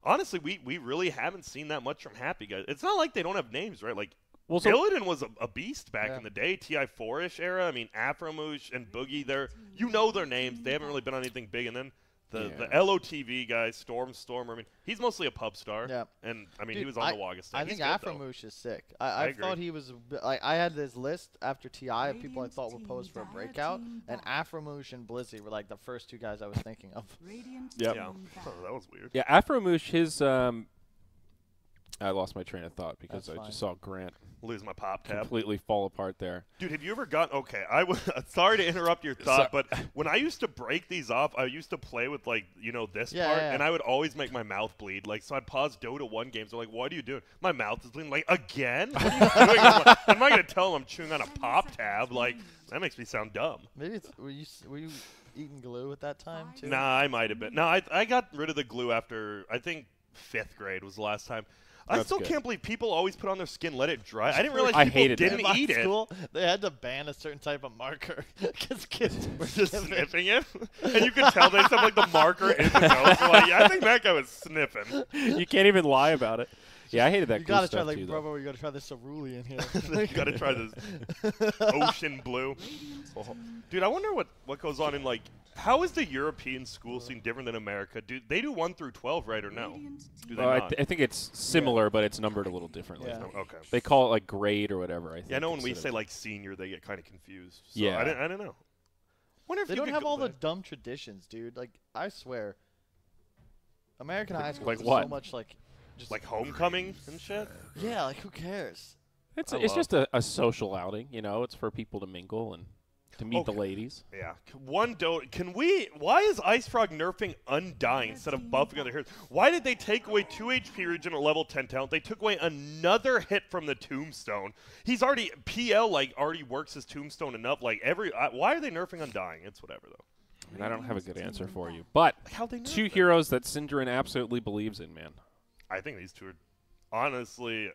honestly, we really haven't seen that much from Happy guys. It's not like they don't have names, right? Like, Well, so Illidan was a beast back in the day, TI4-ish era. I mean, Afromoosh and Boogie, you know their names. They haven't really been on anything big. And then the LOTV guy, Stormer, I mean, he's mostly a pub star. Yeah. And, I mean, Dude, he was on the Wagga I think Afromoosh is sick. I thought he was, like, I had this list after TI of people I thought were posed for a breakout, and Afromoosh and Blizzy were, like, the first two guys I was thinking of. Yeah. Oh, that was weird. Yeah, Afromoosh, his, I lost my train of thought because I just saw Grant lose my pop tab. Completely fall apart there. Dude, have you ever okay, I was sorry to interrupt your thought, but when I used to break these off, I used to play with, like, you know, this part, and I would always make my mouth bleed. Like, so I'd pause Dota 1 games. I'm like, what are you doing? My mouth is bleeding. Like, again? What are you doing? I'm not going to tell them I'm chewing on a pop tab. Like, that makes me sound dumb. Maybe it's, were you eating glue at that time, too? Nah, I might have been. No, I got rid of the glue after, I think, 5th grade was the last time. I still can't believe people always put on their skin, let it dry. I didn't realize people didn't eat it. School, they had to ban a certain type of marker because kids were just sniffing it. And you could tell they said, like, the marker in the nose. So, like, yeah, I think that guy was sniffing. You can't even lie about it. Yeah, I hated that. You gotta try, like, bro, you gotta try this cerulean here. You gotta try this ocean blue. Oh. Dude, I wonder what goes on in, like, how is the European school scene different than America? Do they do 1 through 12, right, or no? Do they not? I think it's similar, but it's numbered a little differently. Yeah. Okay. They call it, like, grade or whatever, I think. Yeah, I know when we say, like, senior, they get kind of confused. So yeah. I don't know. Wonder if they don't have all the dumb traditions, dude. Like, I swear. American high school is so much, like... Just like homecoming and shit? Yeah, like, who cares? It's just a social outing, you know? It's for people to mingle and to meet the ladies. Yeah. Why is Ice Frog nerfing Undying instead of buffing other heroes? Why did they take away 2 HP regional level 10 talent? They took away another hit from the Tombstone. He's already, PL, like, already works his Tombstone enough. Like, why are they nerfing Undying? It's whatever, though. I mean, I don't have a good answer for you. But 2 heroes that Synderen absolutely believes in, man. I think these two are, honestly,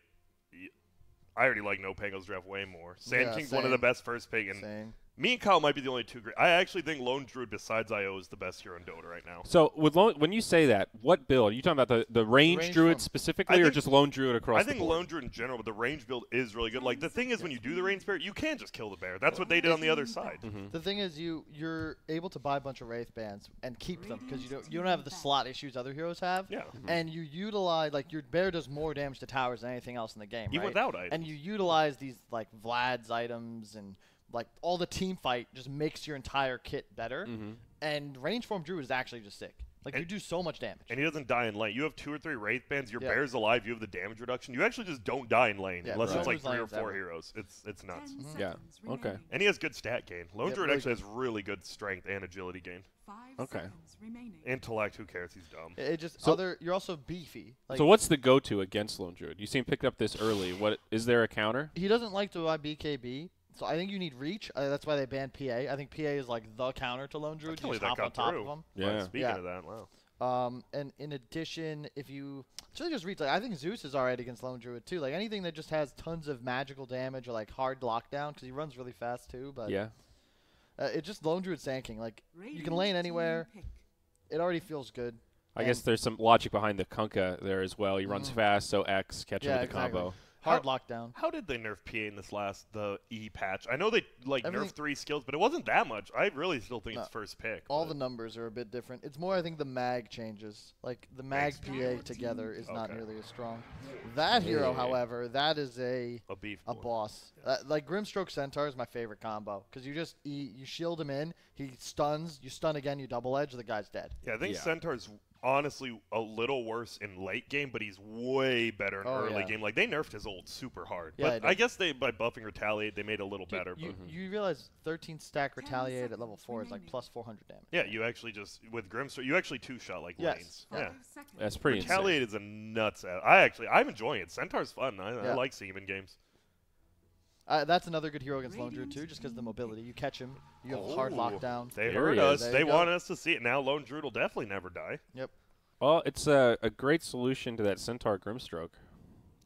I already like NoPango's draft way more. Sand King's one of the best first pick, and me and Kyle might be the only two great. I actually think Lone Druid, besides IO, is the best hero in Dota right now. So when you say that, what build? Are you talking about the range Druid specifically, or just Lone Druid across the board? I think Lone Druid in general, but the range build is really good. Like, the thing is, when you do the range spirit, you can't just kill the bear. That's what they did on the other side. The thing is, you're able to buy a bunch of Wraith bands and keep them, because you don't have the slot issues other heroes have. Yeah. And you utilize, like, your bear does more damage to towers than anything else in the game, Even without items. And you utilize these, like, Vlad's items and... Like, all the team fight just makes your entire kit better. And range form Druid is actually just sick. Like, you do so much damage. And he doesn't die in lane. You have 2 or 3 Wraith bands. Your bear's alive. You have the damage reduction. You actually just don't die in lane unless it's like 3 or 4 heroes. It's nuts. Yeah. Okay. And he has good stat gain. Lone Druid actually has really good strength and agility gain. Okay. Intellect, who cares? He's dumb. It just you're also beefy. Like, so what's the go-to against Lone Druid? You seem picked up this early. What is there a counter? He doesn't like to buy BKB. So I think you need reach. That's why they banned PA. I think PA is like the counter to Lone Druid. You just hop on top of them. Yeah. Speaking of that, wow. And in addition, if you really just reach, like, I think Zeus is alright against Lone Druid too. Like, anything that just has tons of magical damage or like hard lockdown, because he runs really fast too. But it's just Lone Druid Sand King. Like, you can lane anywhere. It already feels good. I guess there's some logic behind the Kunkka there as well. He runs fast, so X catch him with the combo. Hard lockdown. How did they nerf PA in this the E patch? I know they nerfed 3 skills, but it wasn't that much. I really still think it's first pick. All the numbers are a bit different. It's more, I think, the mag changes. Like, the mag PA together is not nearly as strong. That hero, however, that is a boss. Like, Grimstroke Centaur is my favorite combo, because you just you shield him in, he stuns, you stun again, you double edge, the guy's dead. Yeah, I think Centaur's honestly a little worse in late game, but he's way better in early game. Like, they nerfed his ult super hard. Yeah, but I guess by buffing Retaliate, they made it a little better. You realize 13 stack Retaliate at level 4 is like plus 400 damage. Yeah, you actually just, with Grimstroke, you actually 2-shot like lanes. Yeah. That's pretty Retaliate is a nuts out. I'm enjoying it. Centaur's fun. I like seeing him in games. That's another good hero against Lone Druid too, just because of the mobility. You catch him, you have hard lockdown. They heard us. They wanted us to see it. Now Lone Druid will definitely never die. Yep. Well, it's a great solution to that Centaur Grimstroke.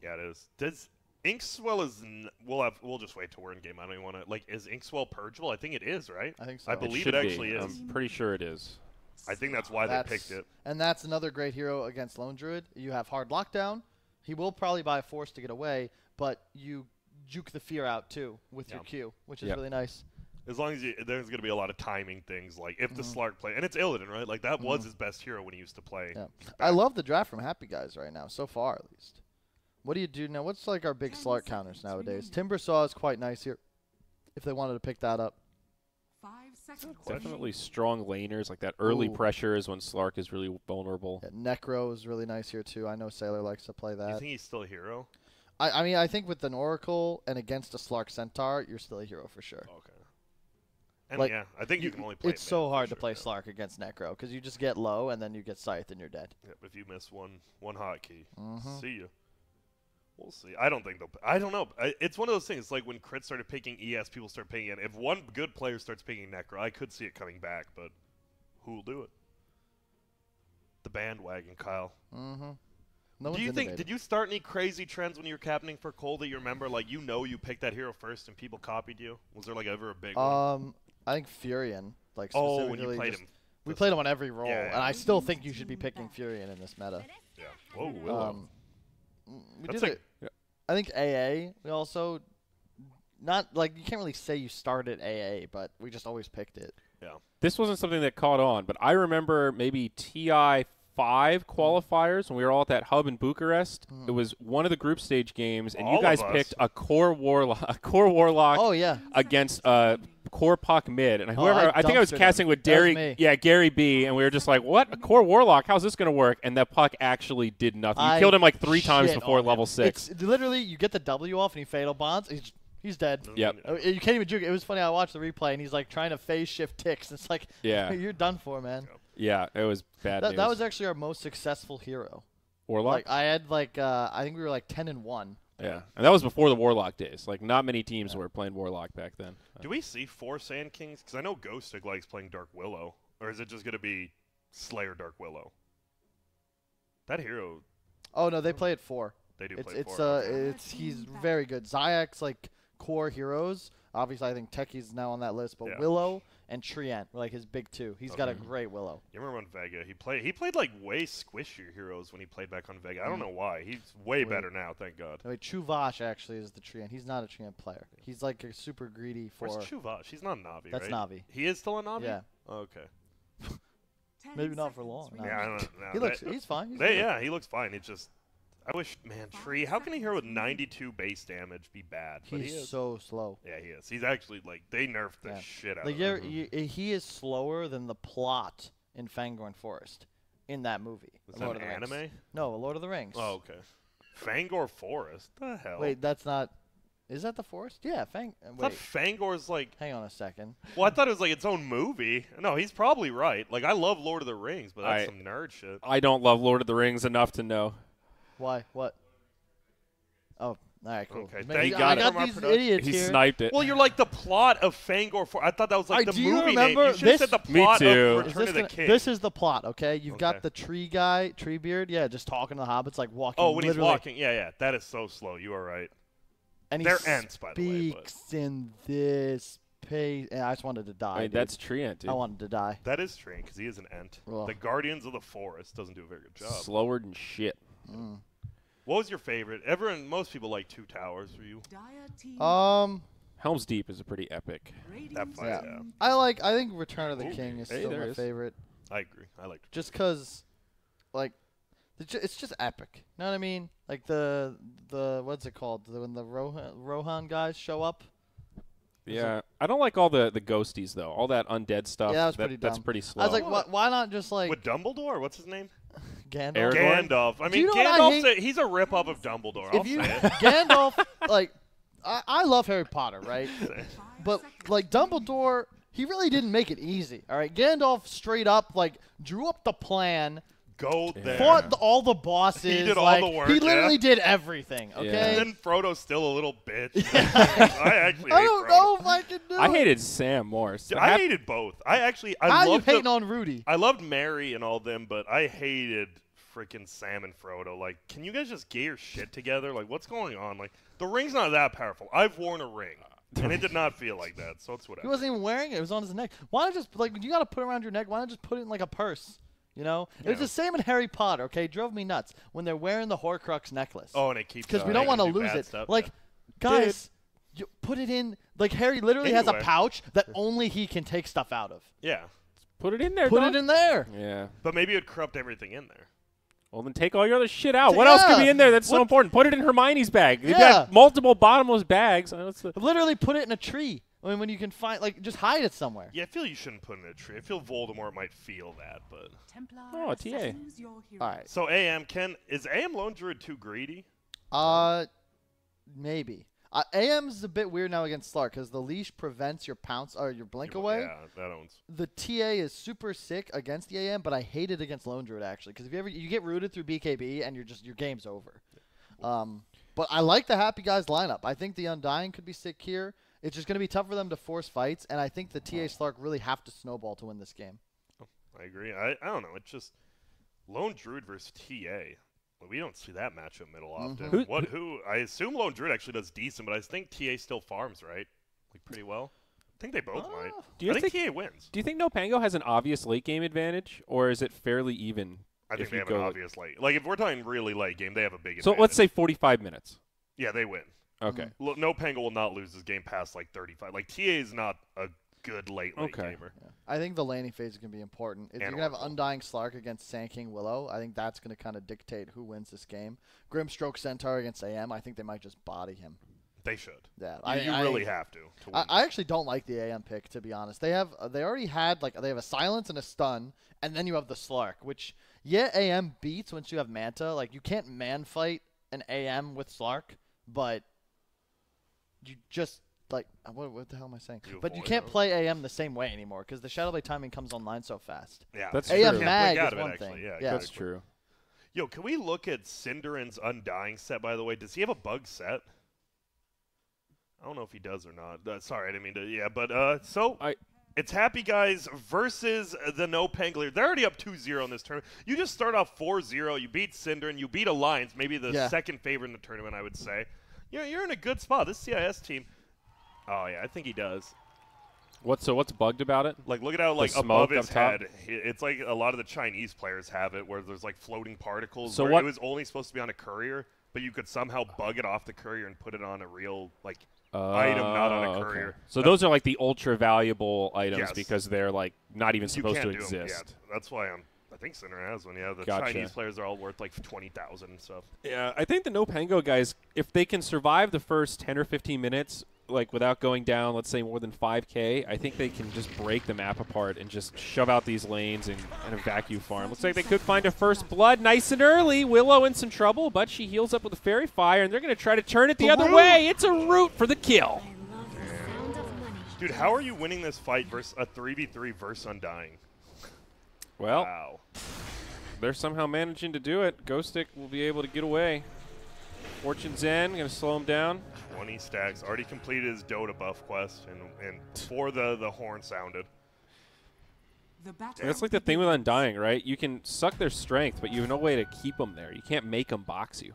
Yeah, it is. Does Inkswell we'll just wait till we're in game. I don't even want to, like, is Inkswell purgeable? I think it is, right? I think so. I believe it actually is. I'm pretty sure it is. I think that's why they picked it. And that's another great hero against Lone Druid. You have hard lockdown. He will probably buy a force to get away, but you juke the fear out too with your Q, which is really nice. As long as there's going to be a lot of timing things, like if the Slark play, and it's Illidan, right? Like that was his best hero when he used to play. Yeah. I love the draft from Happy Guys right now, so far at least. What do you do now? What's like our big Slark counters nowadays? Timbersaw is quite nice here, if they wanted to pick that up. 5 seconds. Definitely strong laners, like that early pressure is when Slark is really vulnerable. Yeah, Necro is really nice here too. I know Sailor likes to play that. You think he's still a hero? I mean, I think with an Oracle and against a Slark Centaur, you're still a hero for sure. Okay. And like, yeah, I think you can only play. It's so hard to play Slark against Necro because you just get low and then you get Scythe and you're dead. Yeah, but if you miss one hotkey, see you. We'll see. I don't think they'll. I don't know. It's one of those things. Like when Crit started picking ES, people start picking it. If one good player starts picking Necro, I could see it coming back. But who will do it? The bandwagon, Kyle. No do you think? Did you start any crazy trends when you were captaining for Cole that you remember? Like you picked that hero first and people copied you. Was there like ever a big one? I think Furion. Like when you played him. We played him on every role, and I still think you should be picking Furion in this meta. Yeah. Whoa, Willow. I think AA. We also not like you can't really say you started AA, but we just always picked it. Yeah. This wasn't something that caught on, but I remember maybe TI 5 qualifiers when we were all at that hub in Bucharest. It was one of the group stage games, and you guys picked a core warlock. Oh yeah. Against core puck mid, and whoever I think I was casting with Gary B, and we were just like, what, a core warlock? How's this gonna work? And that puck actually did nothing. You killed him like 3 times before level 6. It's literally you get the W off and he fatal bonds. He's dead. Yep. You can't even juke. It was funny. I watched the replay and he's like trying to phase shift ticks. It's like, you're done for, man. Yeah, it was bad news. That was actually our most successful hero. Warlock? Like I had I think we were like 10-1. Yeah, and that was before the Warlock days. Like not many teams were playing Warlock back then. Do we see 4 Sand Kings? Because I know Ghostig likes playing Dark Willow. Or is it just going to be Slayer Dark Willow? That hero. Oh no, they play at 4. They do play 4. He's very good. Zayak's like core heroes. Obviously, I think Techie's now on that list, but Willow and Treant were like his big 2. He's got a great Willow. You remember on Vega, he played like way squishier heroes when he played back on Vega. I don't know why. He's way better now, thank God. Wait, Chuvash actually is the Treant. He's not a Treant player. He's like a super greedy for. Where's Chuvash? He's not Navi, That's right? Navi. He is still a Navi? Yeah. Oh, okay. Maybe not for long. No. Yeah, I don't know. He's fine. He looks fine. It's just. I wish, man, Tree, how can a hero with 92 base damage be bad? But he's so slow. Yeah, he is. He's actually, like, they nerfed the shit out of him. He is slower than the plot in Fangorn Forest in that movie. Is that an anime? No, Lord of the Rings. Oh, okay. Fangor Forest? The hell? Wait, that's not... Is that the forest? Yeah, I thought Fangor's like... Hang on a second. Well, I thought it was like its own movie. No, he's probably right. Like, I love Lord of the Rings, but that's some nerd shit. I don't love Lord of the Rings enough to know. Why? What? Oh, all right, cool. Okay, I got these idiots he here. Sniped it. Well, you're like the plot of Fangor. I thought that was like the movie name. You should have said the plot of Return of the King. This is the plot, okay? You've got the tree guy, Treebeard, just talking to the hobbits, like walking. Oh, when he's walking, yeah. That is so slow. You are right. And they're Ents, by the way. Speaks in this pace. I just wanted to die. That's Treant, dude. I wanted to die. That is Treant, because he is an Ent. Ugh. The Guardians of the Forest doesn't do a very good job. Slower than shit. What was your favorite? Most people like Two Towers for you. Helm's Deep is a pretty epic. That fight, yeah. I think Return of the King is still my favorite. I agree. I like it. Just because, like, it's just epic. You know what I mean? Like the what's it called? When the Rohan guys show up. Yeah, I don't like all the ghosties though. All that undead stuff. Yeah, that's pretty dumb. That's pretty slow. I was like, why not just like with Dumbledore? What's his name? Gandalf. Gandalf. I mean, Gandalf's he's a rip-off of Dumbledore. I'll say it. Gandalf, like, I love Harry Potter, right? But like Dumbledore, he really didn't make it easy. All right, Gandalf straight up like drew up the plan. Go there. Fought all the bosses. He did all the work. He literally did everything. Okay. Yeah. And then Frodo's still a little bitch. I don't know if I can do it. I hated Sam more. So I hated both. How are you hating on Rudy? I loved Mary and all them, but I hated freaking Sam and Frodo. Like, can you guys just get your shit together? Like, what's going on? Like, the ring's not that powerful. I've worn a ring. And it did not feel like that, so it's whatever. He wasn't even wearing it. It was on his neck. Why not just, like, you got to put it around your neck. Why not just put it in, like, a purse? You know? Yeah. It was the same in Harry Potter, okay? It drove me nuts when they're wearing the Horcrux necklace. Oh, and it keeps... Because we don't want to lose it. Stuff, like, guys, you put it in... Like, Harry literally has a pouch that only he can take stuff out of. Yeah. Put it in there, Put it in there. Yeah. But maybe it would corrupt everything in there. Well, then take all your other shit out. What else could be in there that's so important? Put it in Hermione's bag. You've got multiple bottomless bags. Literally put it in a tree. I mean, when you can find, like, just hide it somewhere. Yeah, I feel you shouldn't put it in a tree. I feel Voldemort might feel that, but... Oh, TA. All right. So AM, is AM Lone Druid too greedy? Maybe. AM's a bit weird now against Slark because the leash prevents your pounce or your blink away. Yeah, that owns. The TA is super sick against the AM, but I hate it against Lone Druid actually because if you get rooted through BKB and your game's over. But I like the Happy Guys lineup. I think the Undying could be sick here. It's just going to be tough for them to force fights, and I think the TA Slark really have to snowball to win this game. I agree. I don't know. It's just Lone Druid versus TA. Well, we don't see that matchup middle often. Who? I assume Lone Druid actually does decent, but I think TA still farms, right? Like pretty well. I think they both might. I think TA wins. Do you think NoPango has an obvious late game advantage, or is it fairly even? I think they have an obvious late. Like if we're talking really late game, they have a big advantage. So let's say 45 minutes. Yeah, they win. Okay. NoPango will not lose this game past like 35. Like TA is not a good late gamer. Yeah. I think the laning phase is going to be important. If you're going to have Undying Slark against Sand King Willow, I think that's going to kind of dictate who wins this game. Grimstroke Centaur against AM, I think they might just body him. They should. Yeah, you really have to win. I actually don't like the AM pick, to be honest. They already had they have a silence and a stun, and then you have the Slark, which AM beats once you have Manta. Like you can't man fight an AM with Slark, but you just what the hell am I saying? But you can't play AM the same way anymore because the Shadowblade timing comes online so fast. Yeah, that's AM true. Mag is one thing. Yeah, that's true. Yo, can we look at Cinderin's Undying set, by the way? Does he have a bug set? I don't know if he does or not. Sorry, I didn't mean to. Yeah, but it's Happy Guys versus the NoPango. They're already up 2-0 in this tournament. You just start off 4-0. You beat Cinderin. You beat Alliance, maybe the second favorite in the tournament, I would say. You're in a good spot. This CIS team. Oh yeah, I think he does. What's bugged about it? Like look at how above his head, it's like a lot of the Chinese players have it, where there's like floating particles. So it was only supposed to be on a courier, but you could somehow bug it off the courier and put it on a real item, not on a courier. Okay. So those are like the ultra valuable items because they're like not even supposed to exist. Yeah, that's why I think Cinder has one. Yeah, the Chinese players are all worth like 20,000 and stuff. Yeah, I think the NoPango guys, if they can survive the first 10 or 15 minutes, like without going down, let's say more than 5K, I think they can just break the map apart and just shove out these lanes and a vacuum farm. Looks like they could find a first blood nice and early. Willow in some trouble, but she heals up with a Fairy Fire, and they're going to try to turn it the other way. It's a root for the kill. Dude, how are you winning this fight versus a 3v3 versus Undying? Well, wow. They're somehow managing to do it. Ghostic will be able to get away. Fortune Zen going to slow him down. 20 stacks. Already completed his Dota buff quest, and before the horn sounded. That's like the thing with Undying, right? You can suck their strength, but you have no way to keep them there. You can't make them box you.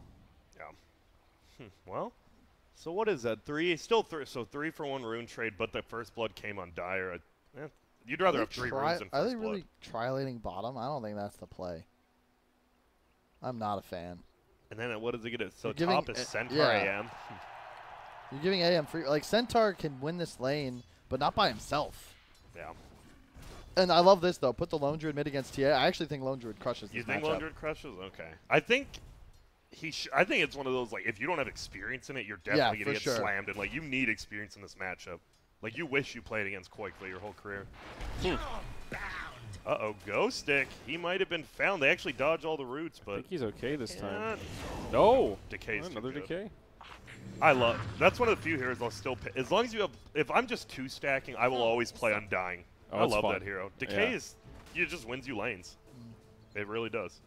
Yeah. Well, so what is that? Still 3. So 3 for 1 rune trade, but the first blood came on Dire. You'd rather have 3 runes than first blood. Are they really tri-laning bottom? I don't think that's the play. I'm not a fan. And then what does it get? So top is Centaur AM. You're giving AM free. Like, Centaur can win this lane, but not by himself. Yeah. And I love this, though. Put the Lone Druid mid against TA. I actually think Lone Druid crushes this matchup. You think Lone Druid crushes? Okay. I think I think it's one of those, like, if you don't have experience in it, you're definitely going to get slammed. And, like, you need experience in this matchup. Like, you wish you played against Quake your whole career. Uh-oh, Ghostic. He might have been found. They actually dodge all the roots, but... I think he's okay this time. No! Decay's another decay. That's one of the few heroes I'll still pick. As long as you have... If I'm just 2-stacking, I will always play Undying. I love that hero. Decay is... It just wins you lanes. It really does.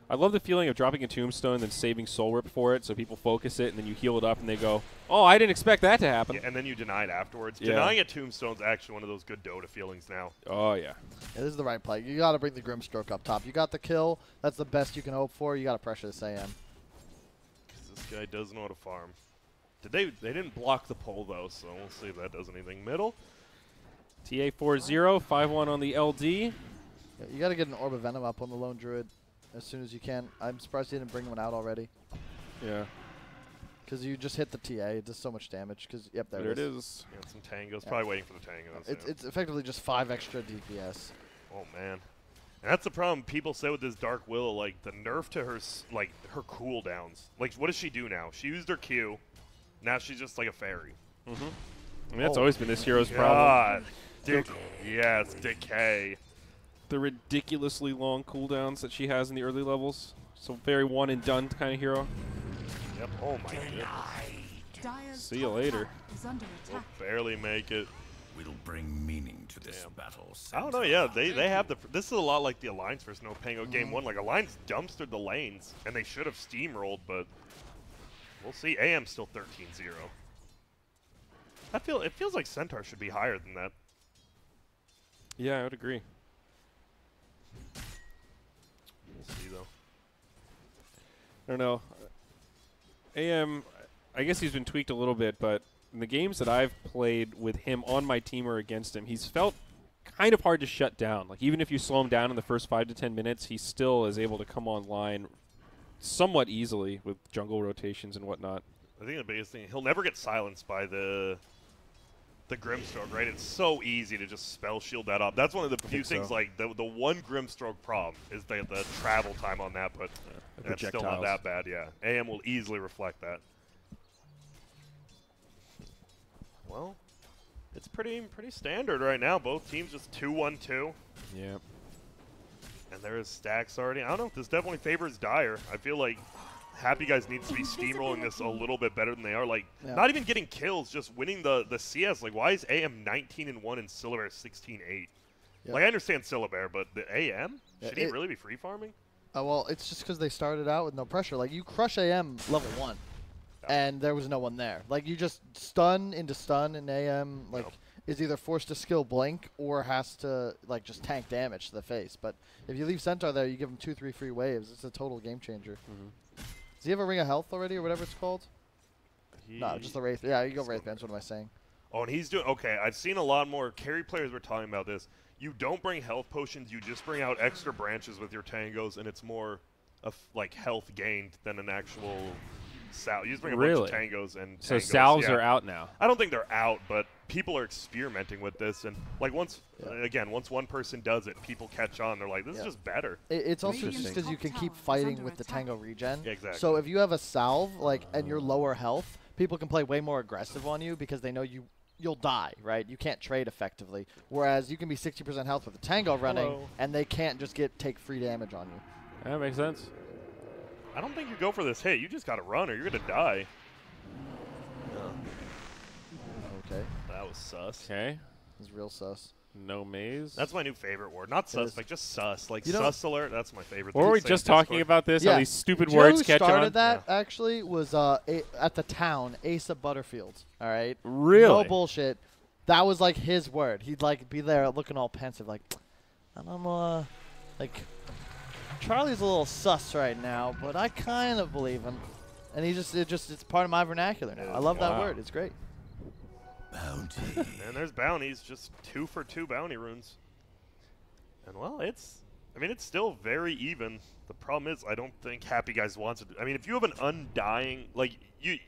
I love the feeling of dropping a Tombstone and then saving Soul Rip for it, so people focus it, and then you heal it up, and they go, oh, I didn't expect that to happen. Yeah, and then you deny it afterwards. Yeah. Denying a Tombstone is actually one of those good Dota feelings now. Oh, yeah. This is the right play. You got to bring the Grimstroke up top. You got the kill. That's the best you can hope for. You got to pressure this AM. Because this guy does know how to farm. They didn't block the pole, though, so we'll see if that does anything. Middle. TA 4-0, 5-1 on the LD. Yeah, you got to get an Orb of Venom up on the lone Druid as soon as you can. I'm surprised he didn't bring one out already. Yeah. Because you just hit the TA. It does so much damage. Because yep, there it is. Yeah, some tangos. Yeah. Probably waiting for the tangos. It's effectively just 5 extra DPS. Oh, man. And that's the problem people say with this Dark Willow, like, the nerf to her, like, her cooldowns. Like, what does she do now? She used her Q. Now she's just like a fairy. Mm-hmm. I mean, that's always been this hero's problem. Yes, decay. The ridiculously long cooldowns that she has in the early levels. So very one and done kind of hero. Yep. Oh my goodness. See you later. We'll barely make it. We'll bring meaning to this battle. I don't know. Yeah, they have the. This is a lot like the Alliance versus NoPango game 1. Like Alliance dumpstered the lanes, and they should have steamrolled, but we'll see. AM's still 13-0. It feels like Centaur should be higher than that. Yeah, I would agree. We'll see though. I don't know. AM, I guess he's been tweaked a little bit, but in the games that I've played with him on my team or against him, he's felt kind of hard to shut down. Like, even if you slow him down in the first 5 to 10 minutes, he still is able to come online somewhat easily with jungle rotations and whatnot. I think the biggest thing, he'll never get silenced by the Grimstroke, right? It's so easy to just spell shield that up. That's one of the few things, like, the one Grimstroke problem is the travel time on that, but that's still not that bad, yeah. AM will easily reflect that. Well, it's pretty standard right now. Both teams just 2-1-2. Yeah. And there is stacks already. I don't know. This definitely favors Dire. I feel like Happy Guys needs to be steamrolling this a little bit better than they are. Like, not even getting kills, just winning the CS. Like, why is AM 19-1 and Syllabear 16-8? Yep. Like, I understand Syllabear, but the AM? Should he really be free farming? Well, it's just because they started out with no pressure. Like, you crush AM level 1. And there was no one there. Like, you just stun into stun, and AM, like, is either forced to skill blink or has to, like, just tank damage to the face. But if you leave Centaur there, you give him 2-3 free waves. It's a total game changer. Does he have a Ring of Health already, or whatever it's called? No, just the Wraith. Yeah, you go Wraith Bands. What am I saying? Oh, and he's doing... Okay, I've seen a lot more carry players were talking about this. You don't bring health potions. You just bring out extra branches with your tangos, and it's more of, like, health gained than an actual... Salve. You just bring a bunch of tangos and so salves are out now. I don't think they're out, but people are experimenting with this, and like once one person does it, people catch on. They're like, this is just better. It's also just because you can keep fighting with the tango regen. Yeah, exactly. So if you have a salve, like, and you're lower health, people can play way more aggressive on you because they know you'll die, right? You can't trade effectively. Whereas you can be 60% health with a tango running, and they can't just take free damage on you. That makes sense. I don't think you go for this hit. You just got to run or you're going to die. Okay. That was sus. Okay. This is real sus. No maze. That's my new favorite word. Not sus, like just sus. Like sus alert, that's my favorite. Or were we just talking about this? How these stupid words catch on? Who started that, actually, was at the town, Asa Butterfield. All right? Really? No bullshit. That was, like, his word. He'd, like, be there looking all pensive, like, I don't know, like... Charlie's a little sus right now, but I kind of believe him. And it's part of my vernacular now. I love that word. It's great. Bounty. And there's bounties, just 2 for 2 bounty runes. And well, it's still very even. The problem is I don't think Happy Guys wants it. I mean, if you have an Undying, like,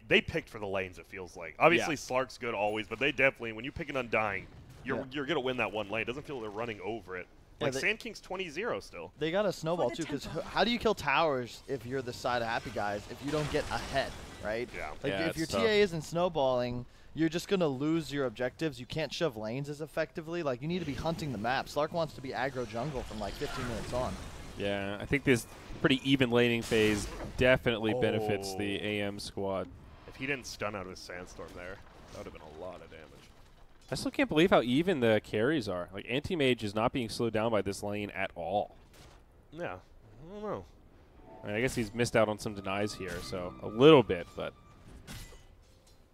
they picked for the lanes, it feels like. Obviously, Slark's good always, but they definitely, when you pick an Undying, you're going to win that one lane. It doesn't feel they're running over it. Like, Sand King's 20-0 still. They got a snowball, too, because how do you kill towers if you're the side of Happy Guys if you don't get ahead, right? Yeah. Like, if your TA isn't snowballing, you're just going to lose your objectives. You can't shove lanes as effectively. Like, you need to be hunting the map. Slark wants to be aggro jungle from, like, 15 minutes on. Yeah, I think this pretty even laning phase definitely benefits the AM squad. If he didn't stun out of his Sandstorm there, that would have been a lot of damage. I still can't believe how even the carries are. Like, Anti-Mage is not being slowed down by this lane at all. Yeah, I don't know. I mean, I guess he's missed out on some denies here, so a little bit, but...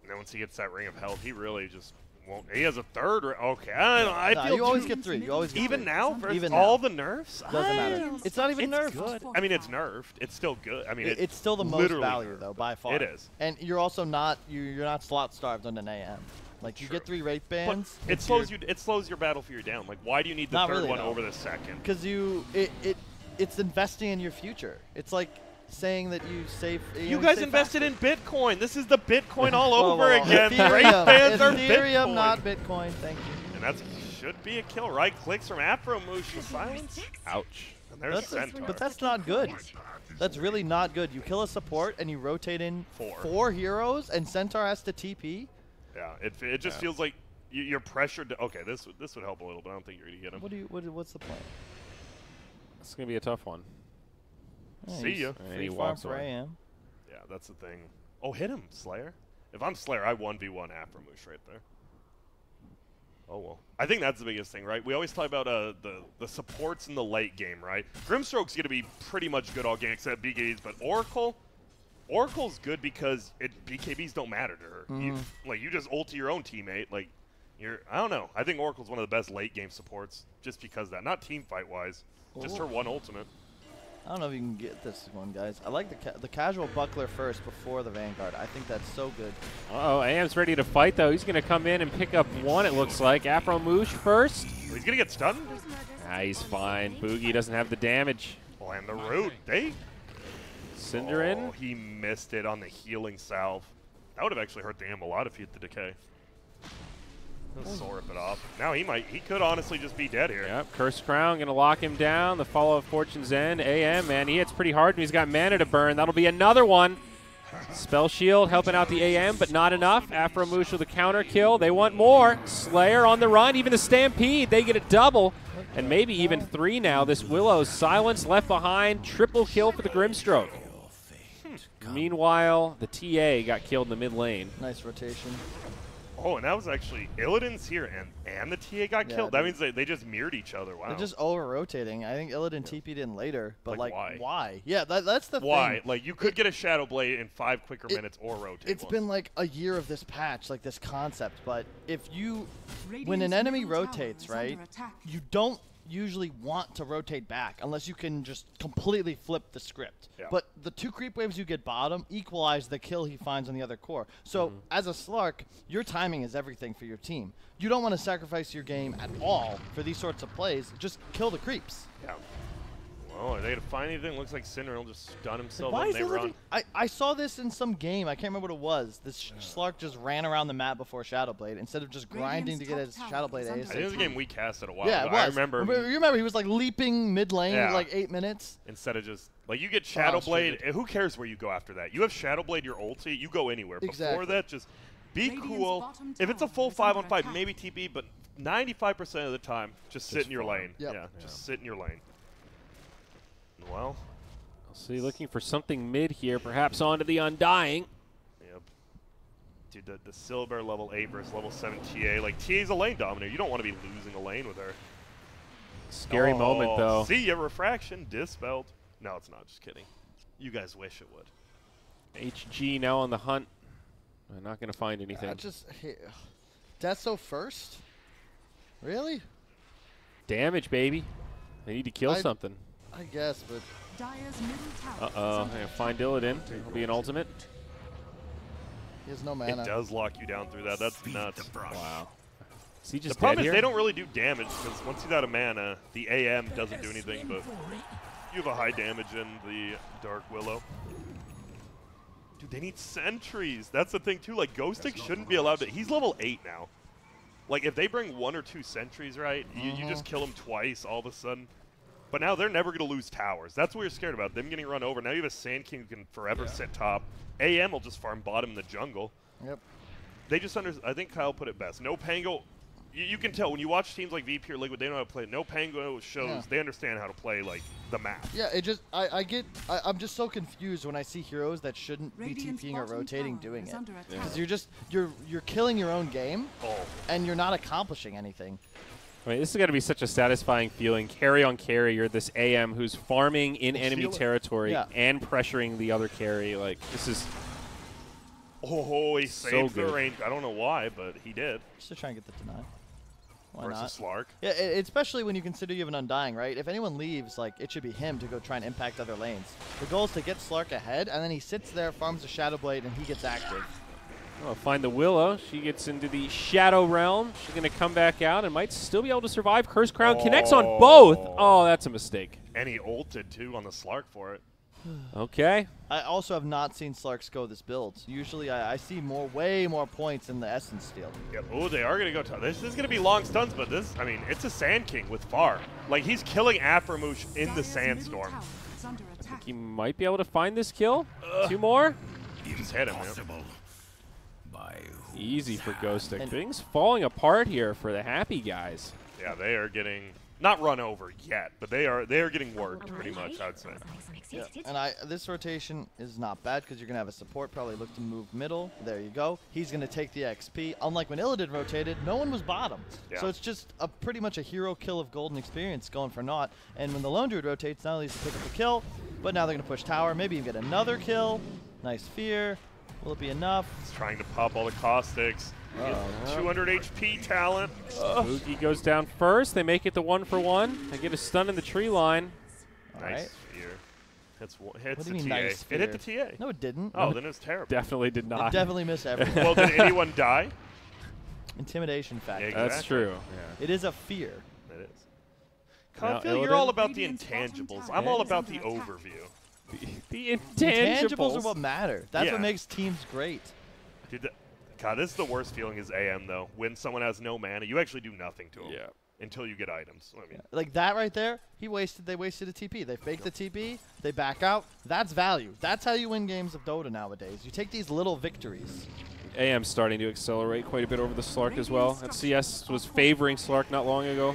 And then once he gets that Ring of Health, he really just Well, he has a third. Okay, I don't know. I feel you always get 3. You always get even 3. now versus even all now. the nerfs. Doesn't matter. It's not even nerfed. Good. I mean, it's nerfed. It's still good. I mean, it's still the most value nerfed. though by far. It is. And you're also not you're not slot starved on an AM. Like you get 3 rate bans. But it slows you. It slows your battlefield down. Like, why do you need the third one over the second? Because it's investing in your future. It's like saying that you save. You guys invested in Bitcoin. This is the Bitcoin all over again. Rate bans are Ethereum, not Bitcoin. Thank you. And that should be a kill. Right clicks from Afro-Moosh to silence. Ouch. And there's Centaur. But that's not good. That's really not good. You kill a support and you rotate in 4 heroes, and Centaur has to TP. Yeah, it just feels like you're pressured to. Okay, this would help a little, but I don't think you're gonna get him. What's the plan? It's gonna be a tough one. See ya. And he walks away. AM. Yeah, that's the thing. Oh, hit him, Slayer. If I'm Slayer, I 1v1 Afro-Moosh right there. Oh, well. I think that's the biggest thing, right? We always talk about the supports in the late game, right? Grimstroke's going to be pretty much good all game except BKBs, but Oracle's good because BKBs don't matter to her. You just ulti your own teammate. Like, I don't know. I think Oracle's one of the best late game supports just because of that. Not team fight-wise. Just her one ultimate. I don't know if you can get this one, guys. I like the casual buckler first before the Vanguard. I think that's so good. Uh-oh, AM's ready to fight, though. He's going to come in and pick up 1, it looks like. Afro-Moosh first. He's going to get stunned? He's fine. Boogie doesn't have the damage. Oh, and the root. Cinder in. Oh, he missed it on the healing salve. That would have actually hurt the AM a lot if he hit the decay. He'll rip it off. Now he could honestly just be dead here. Yep, Cursed Crown going to lock him down. The follow of Fortune's End. AM, man, he hits pretty hard and he's got mana to burn. That'll be another one. Spell Shield helping out the AM, but not enough. Afro-Moosh with a counter kill. They want more. Slayer on the run. Even the Stampede, they get a double. And maybe even 3 now. This Willow's silence left behind. Triple kill for the Grimstroke. Meanwhile, the TA got killed in the mid lane. Nice rotation. Oh, and that was actually Illidan's here, and the TA got killed. That means they just mirrored each other. Wow. They're just over-rotating. I think Illidan TP'd in later, but like why? Yeah, that's the thing. Why? Like, you could get a Shadow Blade in 5 quicker minutes or rotate. It's been like a year of this patch, like this concept, but when an enemy rotates, right, you don't usually want to rotate back unless you can just completely flip the script. Yeah. But the 2 creep waves you get bottom equalize the kill he finds on the other core. So as a Slark, your timing is everything for your team. You don't want to sacrifice your game at all for these sorts of plays. Just kill the creeps. Yeah. Well, are they going to find anything? Looks like Cinder will just stun himself Why and they run. I saw this in some game. I can't remember what it was. This Slark just ran around the map before Shadowblade instead of just grinding to get his Shadowblade ace. I think it was a game we casted a while ago. it was. I remember. You remember he was like leaping mid lane for like 8 minutes? Instead of just, like, you get Shadowblade. Who cares where you go after that? You have Shadowblade, your ulti, you go anywhere. Exactly. Before that, just be cool. If it's a full 5-on-5, maybe TP, but 95% of the time, just sit in your lane. Yep. Yeah, just sit in your lane. Well, I'll see, looking for something mid here, perhaps onto the Undying. Yep. Dude, the Silver level 8 versus level 7 TA. Like, TA's a lane dominator. You don't want to be losing a lane with her. Scary moment, though. See ya, Refraction dispelled. No, it's not. Just kidding. You guys wish it would. HG now on the hunt. I'm not going to find anything. Deso first? Really? Damage, baby. They need to kill something. I guess, but... Uh-oh. I'm going to find Illidan. It'll be an ultimate. He has no mana. It does lock you down through that. That's nuts. Wow. Is he just the problem dead is here? they don't really do damage because once he's out of mana, the AM doesn't do anything, but you have a high damage in the Dark Willow. Dude, they need sentries. That's the thing, too. Like, Ghostic shouldn't be allowed to... He's level 8 now. Like, if they bring 1 or 2 sentries, right, you just kill him twice all of a sudden. But now they're never going to lose towers. That's what we're scared about, them getting run over. Now you have a Sand King who can forever sit top. AM will just farm bottom in the jungle. Yep. They just I think Kyle put it best. NoPango, you can tell when you watch teams like VP or Liquid, they know how to play. NoPango shows they understand how to play, like, the map. Yeah, it just, I'm just so confused when I see heroes that shouldn't be TPing or rotating doing it. Because you're killing your own game, and you're not accomplishing anything. I mean, this is going to be such a satisfying feeling. Carry on carry, you're this AM who's farming in enemy territory and pressuring the other carry. Like, this is Oh, he saved the range. I don't know why, but he did. Just to try and get the deny. Why versus not? Slark. Yeah, especially when you consider you have an Undying, right? If anyone leaves, like, it should be him to go try and impact other lanes. The goal is to get Slark ahead, and then he sits there, farms a Shadow Blade, and he gets active. Oh, find the Willow. She gets into the Shadow Realm. She's going to come back out and might still be able to survive. Curse Crown connects on both. Oh, that's a mistake. And he ulted, too, on the Slark for it. Okay. I also have not seen Slarks go this build. Usually I see way more points in the Essence Steel. Yep. Oh, they are going to go. This is going to be long stuns, but this, I mean, it's a Sand King with Far. Like, he's killing Aframoosh in the Sandstorm. I think he might be able to find this kill. 2 more. Just hit him, man. Easy for Ghostic. Things falling apart here for the happy guys. Yeah, they are getting not run over yet, but they are getting worked pretty much, I'd say. Yeah. And this rotation is not bad because you're gonna have a support probably look to move middle. There you go. He's gonna take the XP. Unlike when Illidan rotated, no one was bottom. Yeah. So it's just pretty much a hero kill of golden experience going for naught. And when the Lone Druid rotates, not only does he pick up the kill, but now they're gonna push tower, maybe even get another kill. Nice fear. Will it be enough? He's trying to pop all the caustics. 200 HP talent. Moogie goes down first. They make it the 1-for-1. They get a stun in the tree line. Nice fear. Hits what do the you mean TA. nice fear? It hit the TA. No, it didn't. Oh, then it was terrible. Definitely did not. It definitely missed everyone. Well, did anyone die? Intimidation factor. Yeah, exactly. That's true. Yeah. It is a fear. It is. I feel you're all about the intangibles. I'm all about the overview. The intangibles are what matter. That's what makes teams great. Dude, God, this is the worst feeling is AM, though. When someone has no mana, you actually do nothing to them until you get items. I mean, like that right there, they wasted a TP. They faked the TP, they back out. That's value. That's how you win games of Dota nowadays. You take these little victories. AM's starting to accelerate quite a bit over the Slark as well. And CS was favoring Slark not long ago.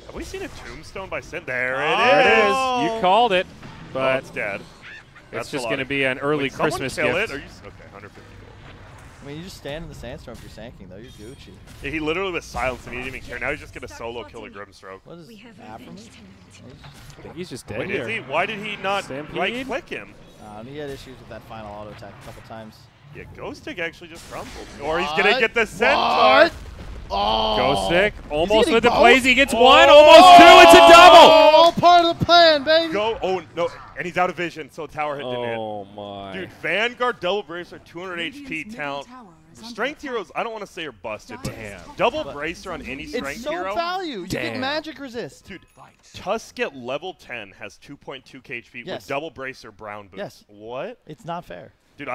Have we seen a Tombstone by Sin? There it is. You called it. But it's dead. That's just going to be an early Christmas gift. It? Are you, okay, 150 gold. I mean, you just stand in the sandstorm if you're sanking, though. You're Gucci. Yeah, he literally was silenced and he didn't even care. Now he's just going to solo kill a Grimstroke. What is Aframoosh? I think he's just dead. Wait, is he? Why did he not right-click him? He had issues with that final auto attack a couple times. Yeah, Ghostic actually just crumbled. Or he's going to get the Centaur. Oh. Ghostic almost with the plays. He gets one, almost two. It's a double. All part of the plan, baby. Oh, no. And he's out of vision, so tower hit didn't hit. Oh, my. Dude, Vanguard Double Bracer, 200 HP talent. Strength heroes, I don't want to say are busted, but Double Bracer on any strength hero. It's so value. You get magic resist. Dude, Tusk at level 10 has 2.2 HP with Double Bracer Brown Boost. Yes. What? It's not fair. Dude,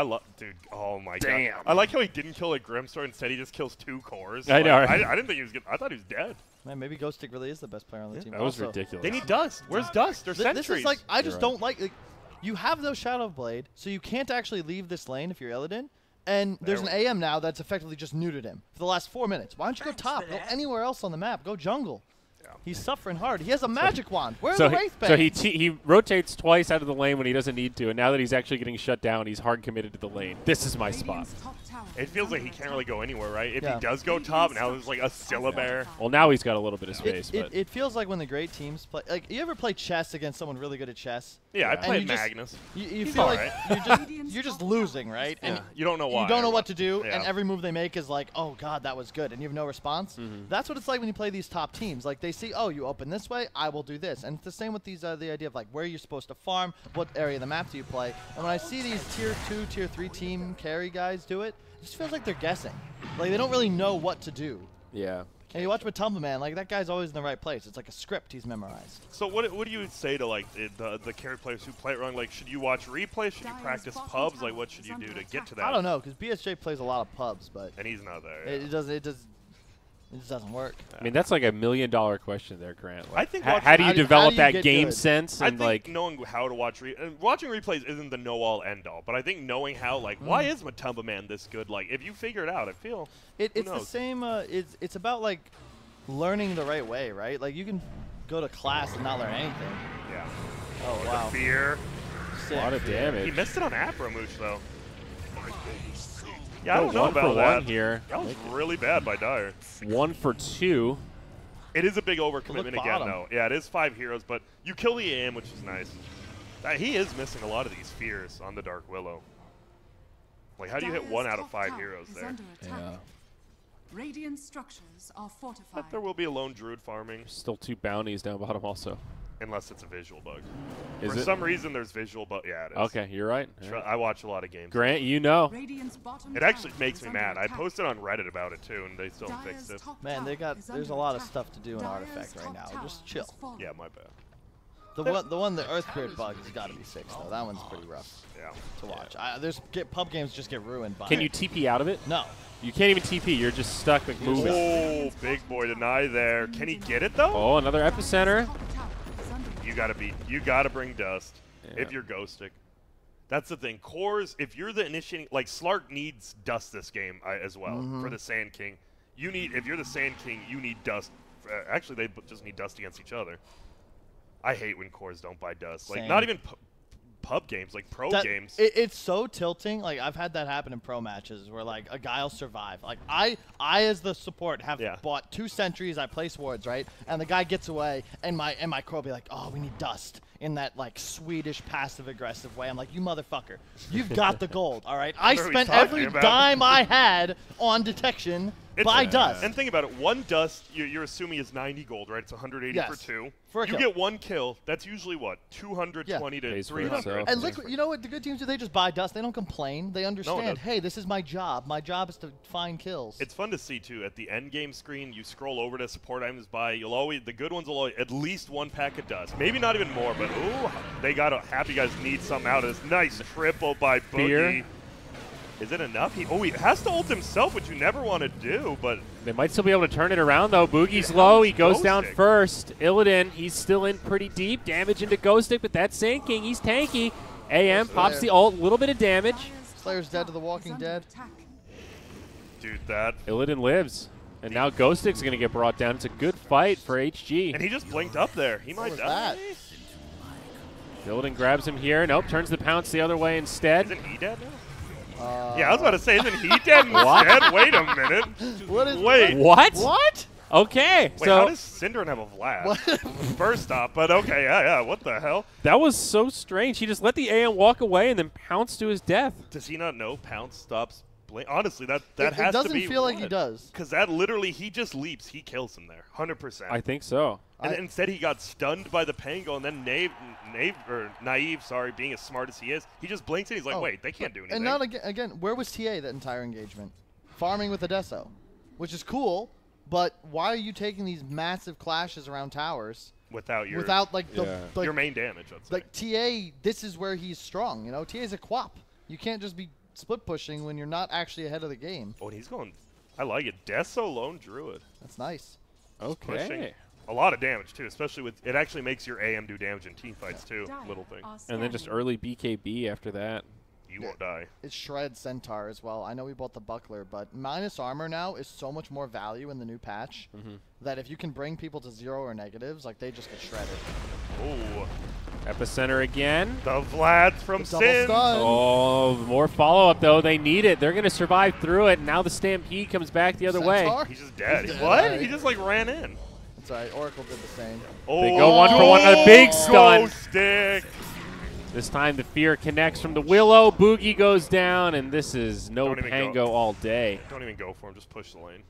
oh my god. I like how he didn't kill a Grimstar, instead he just kills 2 cores. I know. I didn't think he was good. I thought he was dead. Man, maybe Ghostic really is the best player on the team. That was ridiculous. They need Dust. Where's Dust? Or Sentries? This is like, I just don't like, you have those Shadow Blade, so you can't actually leave this lane if you're Illidan. And there's an AM now that's effectively just neutered him for the last 4 minutes. Why don't you go top? Go anywhere else on the map. Go jungle. He's suffering hard. He has a magic wand. Where's the Wraith Bane? So he rotates twice out of the lane when he doesn't need to, and now that he's actually getting shut down, he's hard committed to the lane. This is my spot. It feels like he can't really go anywhere, right? If he does go top, now there's like a Syllabear. Well, now he's got a little bit of space. It feels like when the great teams play. Like, you ever play chess against someone really good at chess? Yeah, I played Magnus. You feel like you're just losing, right? And you don't know why. You don't know what to do, and every move they make is like, oh god, that was good, and you have no response. That's what it's like when you play these top teams. Like, they see, oh, you open this way, I will do this. And it's the same with these the idea of like where you're supposed to farm, what area of the map do you play. And when I see these tier 2, tier 3 team carry guys do it, it just feels like they're guessing. Like, they don't really know what to do. Yeah. And you watch Matumba, man, like, that guy's always in the right place. It's like a script he's memorized. So what do you say to like the carry players who play it wrong? Like, should you watch replays? Should you practice pubs? Like, what should you do to get to that? I don't know, because BSJ plays a lot of pubs, but and he's not there. It just doesn't work. I mean, that's like $1 million question there, Grant. Like, I think how do you develop that game good? sense? And I think like knowing how to watch watching replays isn't the know-all end-all, but I think knowing how, like, why is Matumba Man this good? Like, if you figure it out, I feel it's the same. It's about like learning the right way, right? Like, you can go to class and not learn anything. Yeah. Oh wow. The fear. A lot of damage. He missed it on Aframoosh though. Yeah, I don't know about that. Here. That was really bad by Dire. 1 for 2. It is a big overcommitment again, though. Yeah, it is 5 heroes, but you kill the AM, which is nice. He is missing a lot of these fears on the Dark Willow. Like, how do you hit 1 out of 5 heroes there? Yeah. Radiant structures are fortified. But there will be a lone Druid farming. Still 2 bounties down bottom also. Unless it's a visual bug. Is For it? some reason, there's visual bug. Yeah, it is. Okay, you're right. I watch a lot of games. Grant, you know. It actually makes me mad. I posted on Reddit about it, too, and they still haven't fixed it. Man, there's a lot of stuff to do in Artifact right now. Just chill. Yeah, my bad. The Earthgrid bug has got to be fixed, though. That one's pretty rough to watch. Pub games just get ruined by it. Can you TP out of it? No. You can't even TP. You're just stuck like moving. Oh, big boy deny there. Can he get it, though? Oh, another epicenter. You gotta bring dust if you're ghosting. That's the thing. Cores, if you're the initiating, like Slark needs dust this game as well for the Sand King. If you're the Sand King, you need dust. Actually, they just need dust against each other. I hate when cores don't buy dust. Like, not even pub games, like pro games. It's so tilting. Like, I've had that happen in pro matches where, like, a guy will survive. Like, I as the support have bought 2 sentries. I place wards, right? And the guy gets away, and my core will be like, oh, we need dust. In that, like, Swedish passive-aggressive way. I'm like, you motherfucker. You've got the gold, all right? I spent every dime I had on detection. Buy dust. And think about it. 1 dust, you're assuming is 90 gold, right? It's 180 for 2. You get 1 kill. That's usually what? 220 to 300. And Liquid, you know what the good teams do? They just buy dust. They don't complain. They understand, hey, this is my job. My job is to find kills. It's fun to see, too. At the end game screen, you scroll over to support items buy. The good ones will always, at least 1 pack of dust. Maybe not even more, but ooh, they got Happy Guys need something out of this. Nice triple by Boogie. Is it enough? He has to ult himself, which you never want to do, but... They might still be able to turn it around, though. Boogie's low. He goes down first. Illidan, he's still in pretty deep. Damage into Ghostic, but that Sand King, he's tanky. AM pops the ult. A little bit of damage. Slayer's dead to the Walking Dead. Dude, that... Illidan lives. And now Ghostic's going to get brought down. It's a good fight for HG. And he just blinked up there. He might die. Illidan grabs him here. Nope, turns the pounce the other way instead. Isn't he dead now? Yeah, I was about to say, isn't he dead instead? Wait a minute. Wait. What? What? Okay. Wait, how does Synderen have a Vlad? First off, but okay, yeah, what the hell? That was so strange. He just let the AM walk away and then pounced to his death. Does he not know pounce stops blink? Honestly, that has to be It doesn't feel like he does. Because that literally, he just leaps. He kills him there, 100%. I think so. And instead he got stunned by the Pango, and then Naive, sorry, being as smart as he is, he just blinks and he's like, wait, they can't do anything. And not again, where was TA that entire engagement? Farming with Adesso, which is cool, but why are you taking these massive clashes around towers without like your main damage? I'd say. Like TA, this is where he's strong. You know, TA's a quap. You can't just be split pushing when you're not actually ahead of the game. Oh, and he's going. I like it. Deso lone Druid. That's nice. Okay. Pushing. A lot of damage, too, especially with it actually makes your AM do damage in team fights, too. Little thing. And then just early BKB after that. You won't die. It shreds Centaur as well. I know we bought the Buckler, but minus armor now is so much more value in the new patch that if you can bring people to 0 or negatives, like they just get shredded. Oh. Epicenter again. The Vlad from Sin. Oh, more follow-up, though. They need it. They're going to survive through it. And now the Stampede comes back the other way. He's just dead. What? He just, like, ran in. That's right. Oracle did the same. Oh, they go 1 for 1 on a big stun. Stick. This time the fear connects from the Willow. Boogie goes down, and this is NoPango all day. Don't even go for him. Just push the lane.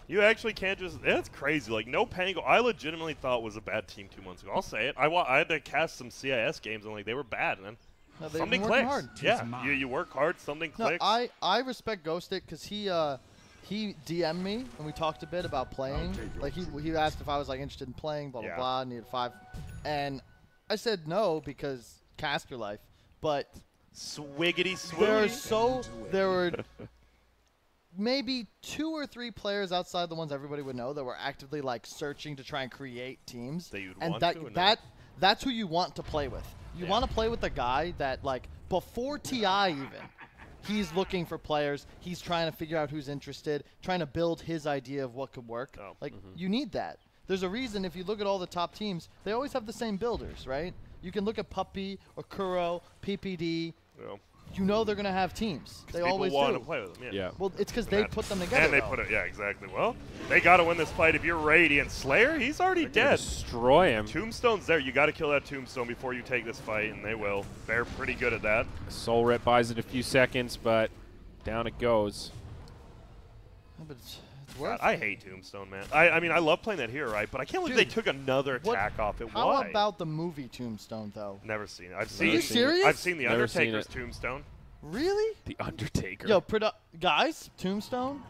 You actually can't just... That's crazy. Like, NoPango, I legitimately thought was a bad team 2 months ago. I'll say it. I had to cast some CIS games, and like they were bad, man. No, something clicks. Hard. Yeah, you work hard, something clicks. I respect Ghostic because he DM'd me and we talked a bit about playing. Like he asked if I was like interested in playing, blah blah blah. Needed 5, and I said no because caster life. But swiggity swig. There were maybe 2 or 3 players outside the ones everybody would know that were actively like searching to try and create teams. That's who you want to play with. You want to play with the guy that like before TI even. He's looking for players. He's trying to figure out who's interested, trying to build his idea of what could work. You need that. There's a reason if you look at all the top teams, they always have the same builders, right? You can look at Puppy or Kuro, PPD, you know they're going to have teams. They always do. People want to play with them. Yeah. Well, it's because they put them together. And they put it. Yeah, exactly. Well, they got to win this fight. If you're Radiant Slayer, he's already dead. Destroy him. Tombstone's there. You got to kill that Tombstone before you take this fight, and they will. They're pretty good at that. Soul Rip buys it a few seconds, but down it goes. Yeah, but it's God, I hate Tombstone, man. I mean, I love playing that hero, right? But I can't believe they took another attack off it. How Why? about the movie Tombstone, though? Never seen it. Are you serious? I've seen The Undertaker's Tombstone. Really? The Undertaker. Yo, guys, Tombstone?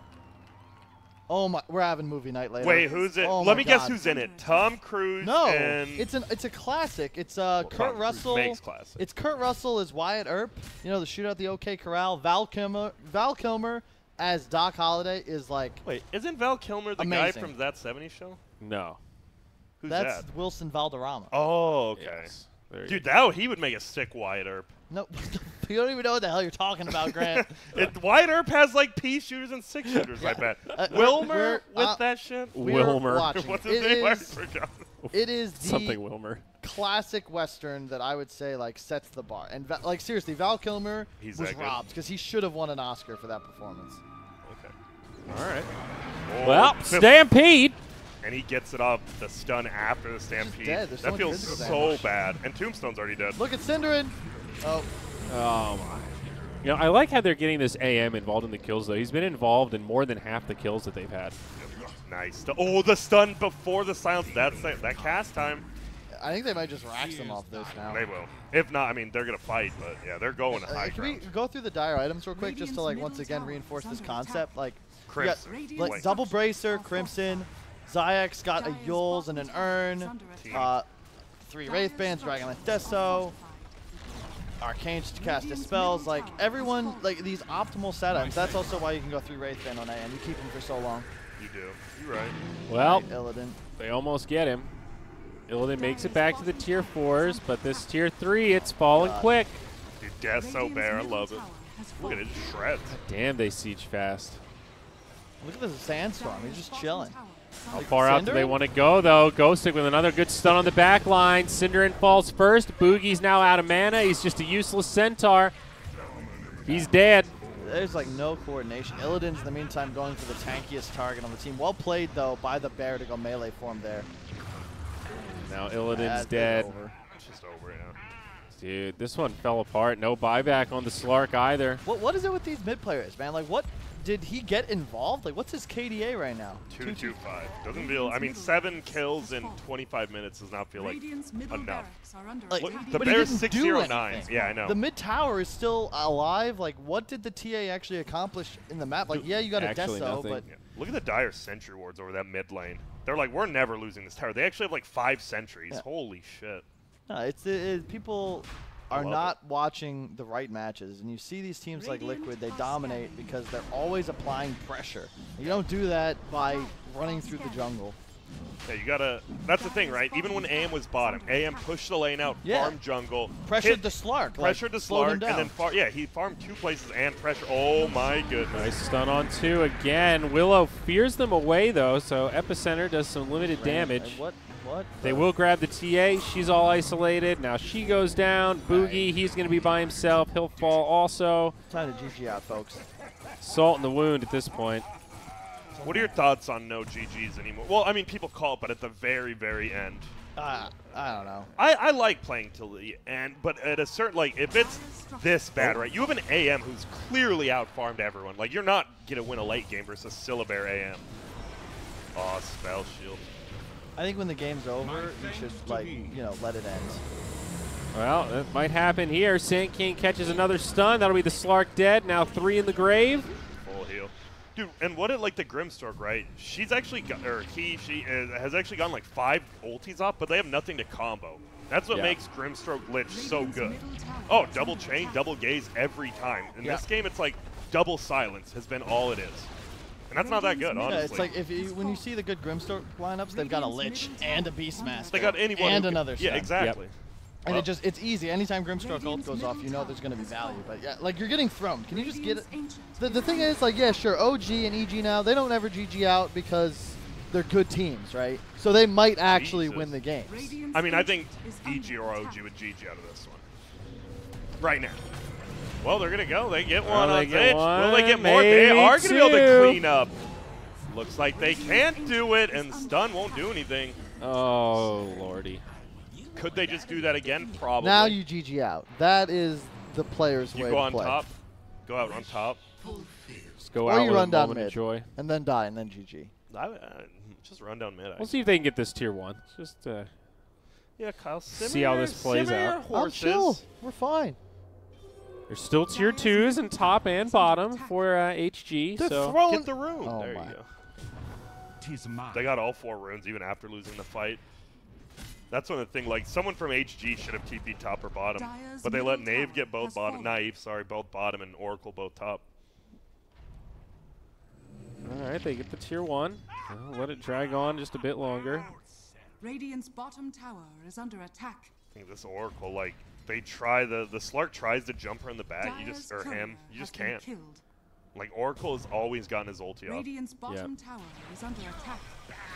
Oh my, we're having movie night later. Wait, who's it? Oh Let me God. guess who's in it. Tom Cruise. No, and it's a classic. It's Kurt Russell. Makes classic. It's Kurt Russell as Wyatt Earp. You know, the shootout at the OK Corral. Val Kilmer as Doc Holliday is like. Wait, isn't Val Kilmer the guy from That 70s Show? No. Who's That's that? Wilson Valderrama. Oh, okay. Yes. Dude, he would make a sick Wyatt Earp. No, you don't even know what the hell you're talking about, Grant. Wyatt Earp has like pea shooters and 6 shooters, I bet. Wilmer with that shit? Wilmer. What's his name? I forgot. It is the something Wilmer. Classic Western that I would say like sets the bar. And like seriously, Val Kilmer was robbed because he should have won an Oscar for that performance. Okay. All right. Oh, well, Stampede. And he gets it off the stun after the Stampede. That feels so bad. And Tombstone's already dead. Look at Cinderin. Oh. Oh, my. You know, I like how they're getting this AM involved in the kills, though. He's been involved in more than half the kills that they've had. Nice. The stun before the silence. That cast time. I think they might just rax them off this now. They will. If not, I mean, they're going to fight, but yeah, they're going to high ground. Can we go through the dire items real quick just to, like, once again reinforce this concept? Like, Crimson. Like, double Bracer, Crimson, Zayek's got a Yules and an Urn, 3 Wraith Bands, Dragonlance Deso, Arcane to cast Dispels. Like, everyone, like, these optimal setups. That's also why you can go 3 Wraith Band on AM. You keep him for so long. You do. You're right. Well, Illidan. They almost get him. Illidan makes it back to the tier 4s, but this tier 3, it's falling quick. Dude, Deso Bear, I love it. Look at it, shreds. Damn, they siege fast. Look at this sandstorm. He's just chilling. How far out do they want to go, though? Ghostic with another good stun on the back line. Cinderin falls first. Boogie's now out of mana. He's just a useless centaur. He's dead. There's like no coordination. Illidan's in the meantime going for the tankiest target on the team. Well played, though, by the bear to go melee form there. Now Illidan's dead. It's just over, yeah. Dude, this one fell apart. No buyback on the Slark either. What is it with these mid players, man? Like, what did he get involved? Like, what's his KDA right now? 225. Doesn't feel. I mean, 7 kills in 25 minutes does not feel like enough. Like, the Bears 609. Yeah, I know. The mid tower is still alive. Like, what did the TA actually accomplish in the map? Like, yeah, you got a Deso, but look at the dire sentry wards over that mid lane. They're like, we're never losing this tower. They actually have like 5 sentries. Yeah. Holy shit. No, people are not watching the right matches, and you see these teams like Liquid, they dominate because they're always applying pressure. You don't do that by running through the jungle. Yeah, you gotta. That's the thing, right? Even when AM was bottom, AM pushed the lane out, farmed jungle, pressured the Slark, pressured the Slark, and then he farmed 2 places and pressure. Oh my goodness! Nice stun on 2 again. Willow fears them away though, so Epicenter does some limited damage. What? They will grab the TA. She's all isolated. Now she goes down. Boogie, he's going to be by himself. He'll fall also. Time to GG out, folks. Salt in the wound at this point. What are your thoughts on no GGs anymore? Well, I mean, people call it, but at the very, very end. I don't know. I like playing till the end, but at a certain, like, if it's this bad, right? You have an AM who's clearly out-farmed everyone. Like, you're not going to win a late game versus Syllabear AM. Oh, Spell Shield. I think when the game's over, you should, like, let it end. Well, that might happen here. Sand King catches another stun. That'll be the Slark dead. Now 3 in the grave. Full heal. Dude, and what like the Grimstroke, right? She's actually got, or she has actually gotten like 5 ultis off, but they have nothing to combo. That's what makes Grimstroke Lich so good. Oh, double chain, double gaze every time. In this game, it's like double silence has been all it is. And that's not that good, honestly. Yeah, it's like when you see the good Grimstroke lineups, they've got a Lich and a Beastmaster. They got anyone and another stun. Yeah, exactly. Yep. And it's easy. Anytime Grimstroke ult goes off, you know there's going to be value. But yeah, like, you're getting thrown. Can you just get it? The thing is, like, yeah, sure, OG and EG now, they don't ever GG out because they're good teams, right? So they might actually win the games. I mean, I think EG or OG would GG out of this one. Right now. Well, they're going to go. They get one on get Zitch. one, Will they get more? They are going to be able to two. clean up. Looks like they can't do it, and stun won't do anything. Oh, lordy. Could they just do that again? Probably. Now you GG out. That is the player's way You to go on play. top. Go out on top. Just go Or out you with run a down moment mid of joy. and then die and then GG. Just run down mid. We'll see if they can get this tier 1. Just yeah, Kyle. see how this plays out. I'm chill. We're fine. There's still tier 2s in top and bottom for HG. They're so throwing Get the rune. Oh there my. you go. They got all 4 runes even after losing the fight. That's one of the things. Like someone from HG should have TP top or bottom, but they let Nave get both bottom. Both bottom and Oracle both top. All right, they get the tier 1. Well, let it drag on just a bit longer. Radiant's bottom tower is under attack. I think this Oracle, like they try the Slark tries to jump her in the back. You just Dire's courier you just has been can't. killed. Like Oracle has always gotten his ulti off. Radiant's bottom tower is under attack.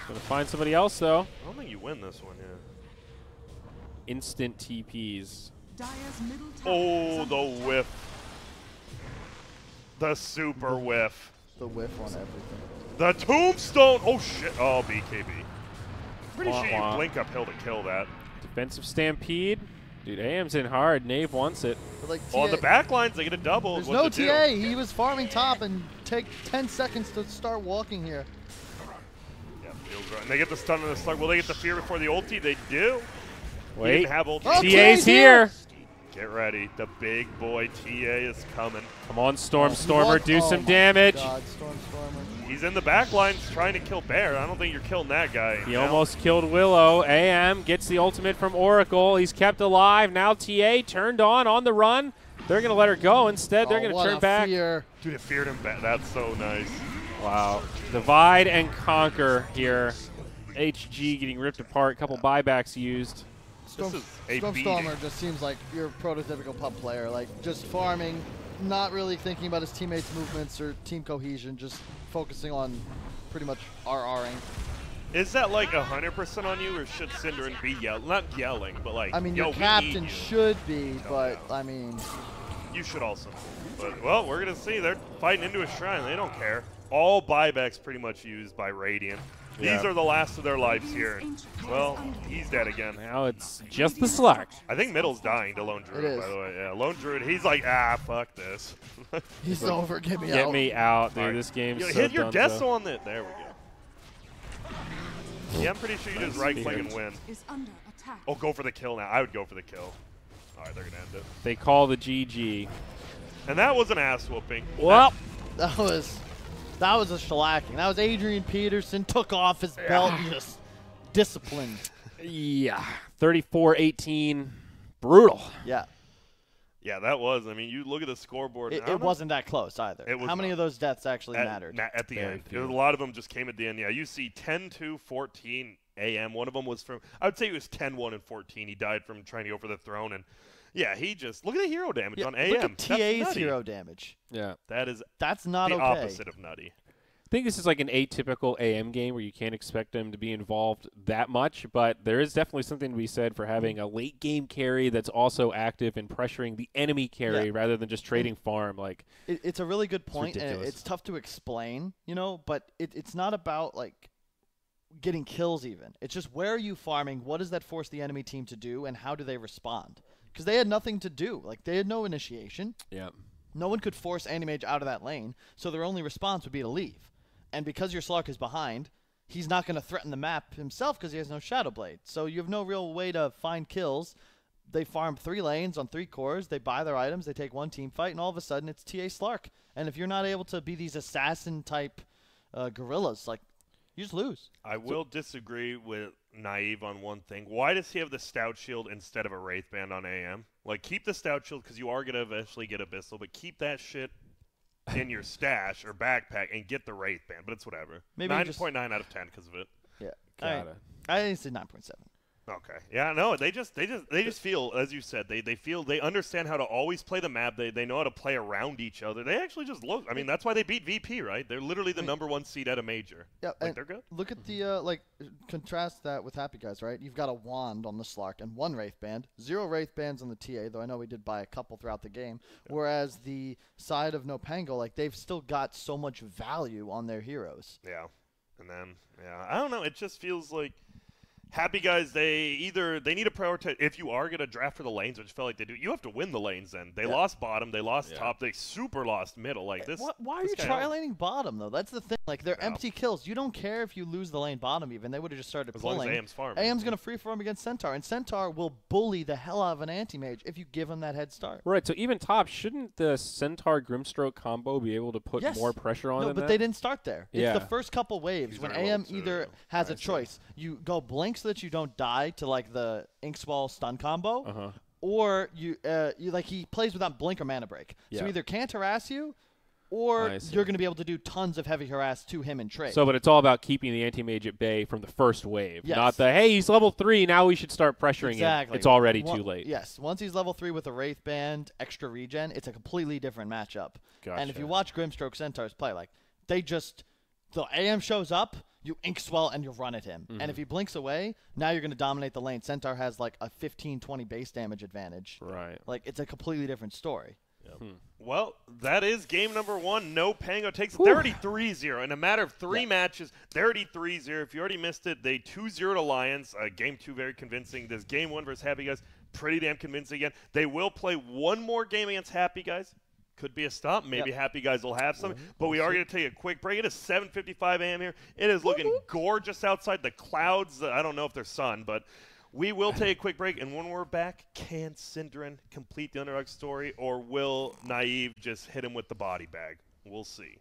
Gonna find somebody else though. I don't think you win this one, yeah. Instant TPs. Dire's middle tower is Oh, under the attack. whiff. The super whiff. The whiff on everything. The Tombstone. Oh, shit. Oh, BKB. Pretty Wah, sure you wah. blink uphill to kill that. Defensive Stampede. Dude, AM's in hard. Nave wants it. But like On the TA back lines, they get a double. there's What's no it TA. do? He was farming top and take 10 seconds to start walking here. Yeah, feels right. And they get the stun on the Slug. Will they get the fear before the ulti? They do. He Wait. didn't have ulti. Oh, TA's here. Get ready. The big boy TA is coming. Come on, Storm Oh, Stormer. what? Do Oh some my damage. God, Stormer. He's in the back lines trying to kill Bear. I don't think you're killing that guy. He now. almost killed Willow. AM gets the ultimate from Oracle. He's kept alive. Now TA turned on the run. They're going to let her go. Instead, they're going to what turn a back. Fear. Dude, it feared him back. That's so nice. Wow. Divide and conquer here. HG getting ripped apart. A couple buybacks used. This is a beating. Stormer just seems like your prototypical pub player, like just farming, not really thinking about his teammates' movements or team cohesion, just focusing on pretty much RRing. Is that like 100% on you, or should Synderen be yelling? Not yelling, but like, I mean, yo, your we captain need you. should be, but yeah. I mean, You should also. But, well, we're going to see. They're fighting into a shrine. They don't care. All buybacks pretty much used by Radiant. Yeah. These are the last of their lives here. Well, he's dead again. Now it's just the Slark. I think middle's dying to Lone Druid, It is. by the way. Yeah, Lone Druid, he's like, fuck this. he's over. Get me out. Get me out, dude. Alright. This game's Yo, so hit your dunzo. death on it. There we go. Yeah, I'm pretty sure you just right-click and win. Is under attack. Oh, go for the kill now. I would go for the kill. All right, they're going to end it. They call the GG. And that was an ass-whooping. Well, That was a shellacking. That was Adrian Peterson took off his belt and just disciplined. yeah. 34-18. Brutal. Yeah, Yeah, that was. I mean, you look at the scoreboard. I it don't know. wasn't that close either. It was How many not. of those deaths actually mattered? At the Very end. few. A lot of them just came at the end. Yeah, you see 10-2, 14 AM. One of them was from, I would say it was 10-1 and 14. He died from trying to go for the throne. And, yeah, he just, look at the hero damage on AM. Look at That's TA's nutty. hero damage. Yeah. That's not The okay. opposite of nutty. I think this is like an atypical AM game where you can't expect them to be involved that much, but there is definitely something to be said for having a late game carry that's also active and pressuring the enemy carry rather than just trading farm. Like It's a really good point, and ridiculous. it's tough to explain, but it's not about like getting kills even. It's just where are you farming, what does that force the enemy team to do, and how do they respond? Because they had nothing to do. Like, they had no initiation. yeah. No one could force Anti-Mage out of that lane, so their only response would be to leave. And because your Slark is behind, he's not going to threaten the map himself because he has no Shadow Blade. So you have no real way to find kills. They farm 3 lanes on 3 cores. They buy their items. They take 1 team fight, and all of a sudden it's TA Slark. And if you're not able to be these assassin-type guerrillas, like, you just lose. I will disagree with Naive on one thing. Why does he have the Stout Shield instead of a Wraith Band on AM? Like, keep the Stout Shield because you are going to eventually get Abyssal, but keep that shit in your stash or backpack and get the Wraith Band, but it's whatever. Maybe 9.9 out of 10 because of it. Yeah. Gotta. I think it's a 9.7. Okay. Yeah, no, they just feel, as you said, they understand how to always play the map. They know how to play around each other. They actually just look. I mean, that's why they beat VP, right? They're literally the #1 seed at a major. Yeah, like, they're good. Look at the contrast that with Happy Guys, right? You've got a wand on the Slark and 1 Wraith Band, 0 Wraith Bands on the TA, though I know we did buy a couple throughout the game. Yeah. Whereas the side of NoPango, like they've still got so much value on their heroes. Yeah, and then I don't know. It just feels like Happy Guys, they need to prioritize. If you are going to draft for the lanes, which I feel like they do, you have to win the lanes then. They lost bottom. They lost top. They super lost middle. Like this. Why are you tri-laning bottom, though? That's the thing. Like, they're empty kills. You don't care if you lose the lane bottom even. They would have just started pulling. As long as AM's farming. AM's going to free farm against Centaur, and Centaur will bully the hell out of an Anti-Mage if you give him that head start. Right, so even top, shouldn't the Centaur Grimstroke combo be able to put more pressure on No, but they didn't start there. Yeah. It's the first couple waves when AM either has a choice. You go blink so that you don't die to like the Inkswall stun combo, or you like he plays without blink or mana break. So either can't harass you, or you're going to be able to do tons of heavy harass to him in trade. So, but it's all about keeping the Anti-Mage at bay from the first wave, not the hey, he's level 3, now we should start pressuring him. It's already too late. Yes, once he's level 3 with a Wraith Band, extra regen, it's a completely different matchup. Gotcha. And if you watch Grimstroke Centaurs play, like they just the AM shows up, you Inkswell and you run at him. And if he blinks away, now you're going to dominate the lane. Centaur has like a 15-20 base damage advantage. Right. Like it's a completely different story. Yep. Well, that is game #1. NoPango takes 33-0 in a matter of 3 matches. 33-0. If you already missed it, they 2-0'd Alliance. Game 2 very convincing. This game 1 versus Happy Guys pretty damn convincing again. They will play one more game against Happy Guys. Could be a stop. Maybe Happy Guys will have some. But we are going to take a quick break. It is 7:55 a.m. here. It is looking gorgeous outside. The clouds, I don't know if they're sun, but we will take a quick break. And when we're back, can Synderen complete the underdog story, or will Naive just hit him with the body bag? We'll see.